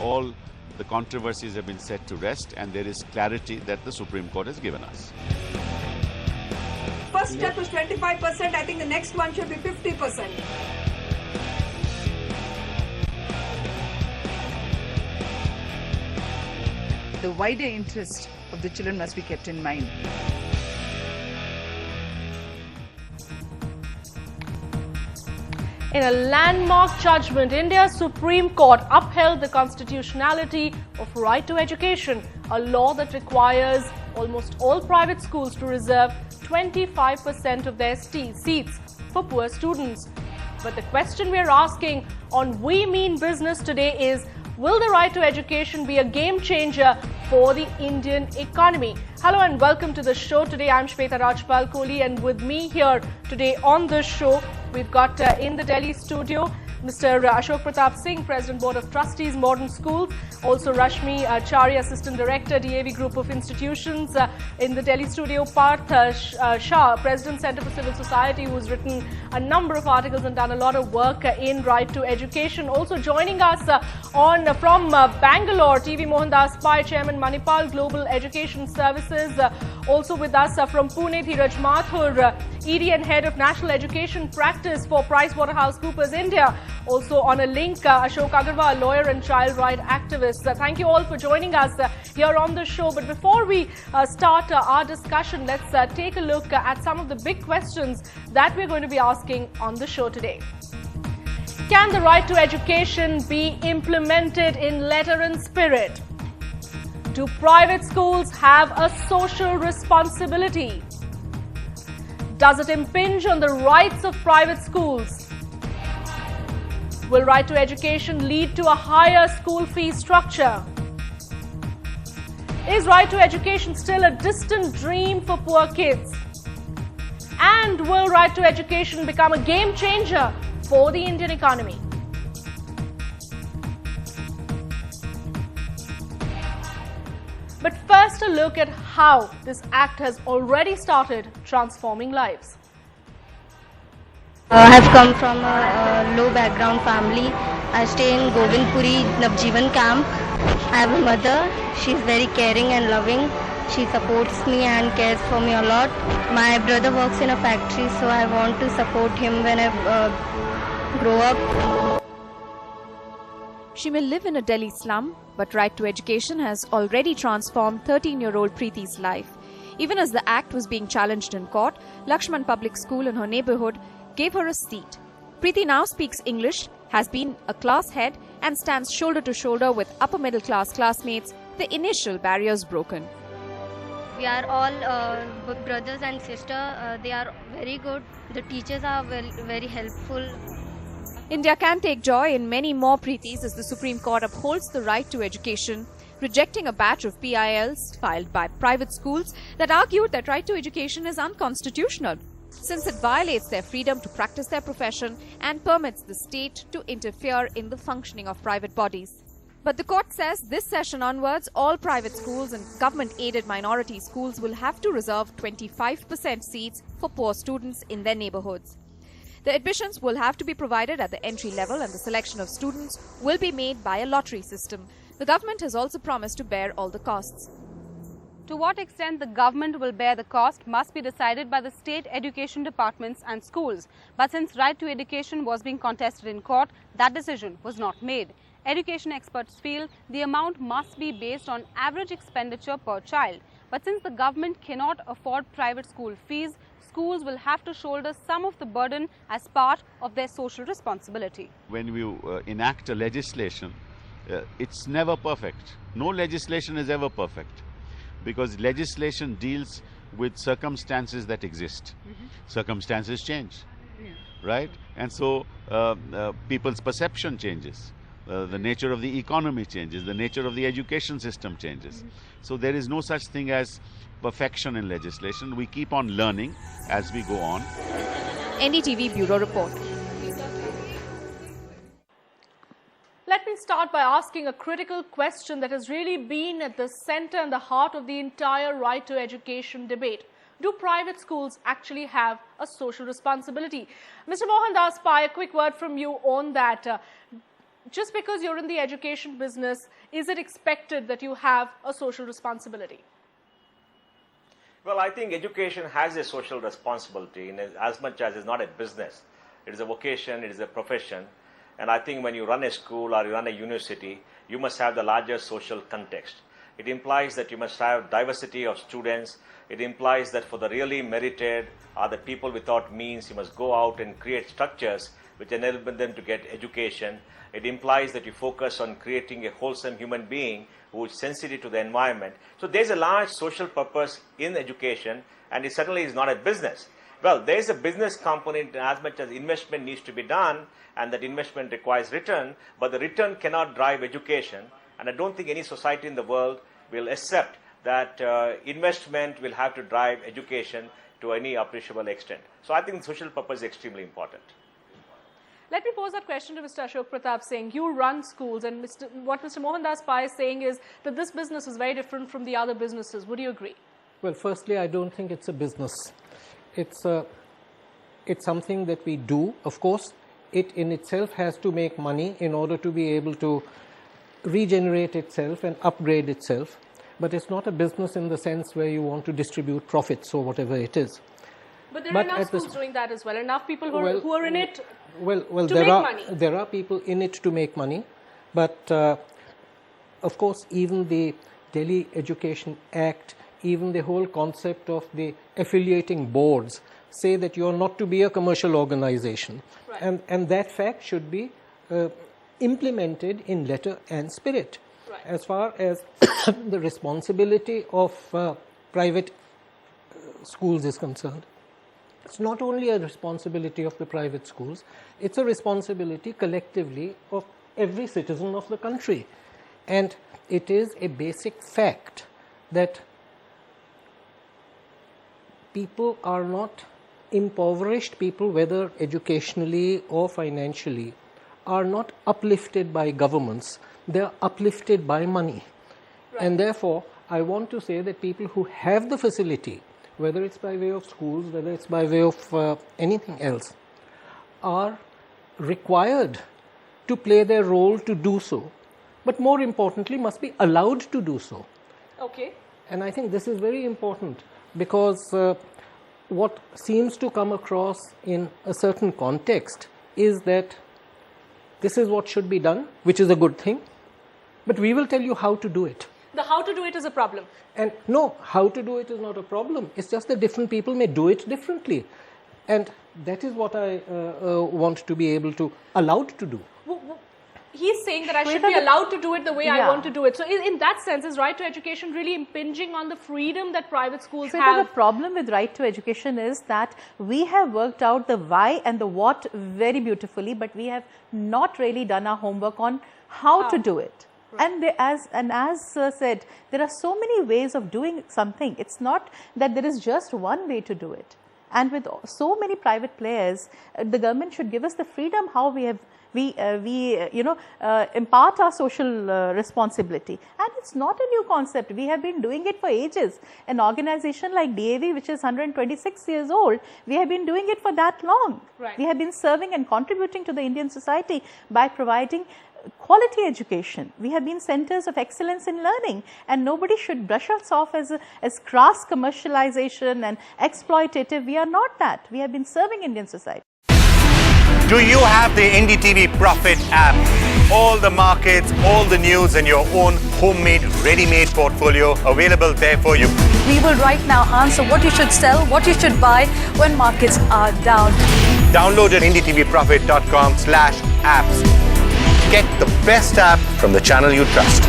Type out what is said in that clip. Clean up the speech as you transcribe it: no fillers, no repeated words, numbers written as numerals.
all the controversies have been set to rest and there is clarity that the Supreme Court has given us. First step was 25%. I think the next one should be 50%. The wider interest of the children must be kept in mind. In a landmark judgment, India's Supreme Court upheld the constitutionality of right to education, a law that requires almost all private schools to reserve 25% of their seats for poor students. But the question we are asking on We Mean Business today is, will the right to education be a game changer for the Indian economy? Hello and welcome to the show. Today I'm Shweta Rajpal Kohli, and with me here today on the show, we've got in the Delhi studio Mr. Ashok Pratap Singh, President Board of Trustees, Modern Schools. Also Rashmi S Chari, Assistant Director, DAV Group of Institutions. In the Delhi studio, Parth Shah, President, Centre for Civil Society, who's written a number of articles and done a lot of work in right to education. Also joining us from Bangalore, V Mohandas Pai, Chairman, Manipal Global Education Services. Also with us from Pune, Dhiraj Mathur, ED and Head of National Education Practice for PricewaterhouseCoopers India. Also on a link, Ashok Agarwal, lawyer and child rights activist. Thank you all for joining us here on the show. But before we start our discussion, let's take a look at some of the big questions that we're going to be asking on the show today. Can the right to education be implemented in letter and spirit? Do private schools have a social responsibility? Does it impinge on the rights of private schools? Will right to education lead to a higher school fee structure? Is right to education still a distant dream for poor kids? And will right to education become a game changer for the Indian economy? But first, a look at how this act has already started transforming lives. I have come from a low background family. I stay in Govindpuri Navjeevan camp. I have a mother. She's very caring and loving. She supports me and cares for me a lot. My brother works in a factory, so I want to support him when I grow up. She may live in a Delhi slum, but right to education has already transformed 13-year-old Preeti's life. Even as the act was being challenged in court, Lakshman Public School in her neighborhood gave her a seat. Preeti now speaks English, has been a class head, and stands shoulder to shoulder with upper middle class classmates, the initial barriers broken. We are all brothers and sisters. They are very good. The teachers are very helpful. India can take joy in many more Preetis as the Supreme Court upholds the right to education, rejecting a batch of PILs filed by private schools that argued that right to education is unconstitutional, since it violates their freedom to practice their profession and permits the state to interfere in the functioning of private bodies. But the court says this session onwards, all private schools and government-aided minority schools will have to reserve 25% seats for poor students in their neighborhoods. The admissions will have to be provided at the entry level, and the selection of students will be made by a lottery system. The government has also promised to bear all the costs. To what extent the government will bear the cost must be decided by the state education departments and schools. But since right to education was being contested in court, that decision was not made. Education experts feel the amount must be based on average expenditure per child. But since the government cannot afford private school fees, schools will have to shoulder some of the burden as part of their social responsibility. When you enact a legislation, it's never perfect. No legislation is ever perfect, because legislation deals with circumstances that exist. Circumstances change, right? And so people's perception changes. The nature of the economy changes. The nature of the education system changes. So there is no such thing as perfection in legislation. We keep on learning as we go on. NDTV Bureau Report. Let me start by asking a critical question that has really been at the center and the heart of the entire right to education debate. Do private schools actually have a social responsibility? Mr. Mohandas Pai, a quick word from you on that. just because you're in the education business, is it expected that you have a social responsibility? Well, I think education has a social responsibility in as much as it's not a business. It is a vocation, it is a profession. And I think when you run a school or you run a university, you must have the larger social context. It implies that you must have diversity of students. It implies that for the really merited or the people without means, you must go out and create structures which enable them to get education. It implies that you focus on creating a wholesome human being who is sensitive to the environment. So there's a large social purpose in education, and it certainly is not a business. Well, there's a business component as much as investment needs to be done, and that investment requires return, but the return cannot drive education. And I don't think any society in the world will accept that investment will have to drive education to any appreciable extent. So I think social purpose is extremely important. Let me pose that question to Mr. Ashok Pratap Singh. You run schools, and what Mr. Mohandas Pai is saying is that this business is very different from the other businesses. Would you agree? Well, firstly, I don't think it's a business. It's something that we do. Of course, it in itself has to make money in order to be able to regenerate itself and upgrade itself. But it's not a business in the sense where you want to distribute profits or whatever it is. But there are enough schools doing that as well. Enough people who are in it to make money. There are people in it to make money. But, of course, even the Delhi Education Act, even the whole concept of the affiliating boards say that you are not to be a commercial organization. Right. And that fact should be implemented in letter and spirit. Right. As far as the responsibility of private schools is concerned, it's not only a responsibility of the private schools, it's a responsibility collectively of every citizen of the country. And it is a basic fact that people are not impoverished people, whether educationally or financially, are not uplifted by governments. They are uplifted by money. Right. And therefore, I want to say that people who have the facility, whether it's by way of schools, whether it's by way of anything else, are required to play their role to do so. But more importantly, must be allowed to do so. Okay. And I think this is very important because what seems to come across in a certain context is that this is what should be done, which is a good thing, but we will tell you how to do it. The how to do it is a problem. And no, how to do it is not a problem. It's just that different people may do it differently. And that is what I want to be able to, allowed to do. He's saying that I should be allowed to do it the way I want to do it. So in that sense, is right to education really impinging on the freedom that private schools have? The problem with right to education is that we have worked out the why and the what very beautifully, but we have not really done our homework on how to do it. Right. And as said, there are so many ways of doing something. It's not that there is just one way to do it. And with so many private players, the government should give us the freedom how we impart our social responsibility. And it's not a new concept. We have been doing it for ages. An organization like DAV, which is 126 years old, we have been doing it for that long. Right. We have been serving and contributing to the Indian society by providing quality education. We have been centers of excellence in learning, and nobody should brush us off as crass commercialization and exploitative. We are not that. We have been serving Indian society. Do you have the NDTV Profit app? All the markets, all the news and your own homemade, ready-made portfolio available there for you. We will right now answer what you should sell, what you should buy when markets are down. Download at ndtvprofit.com/apps. Get the best app from the channel you trust.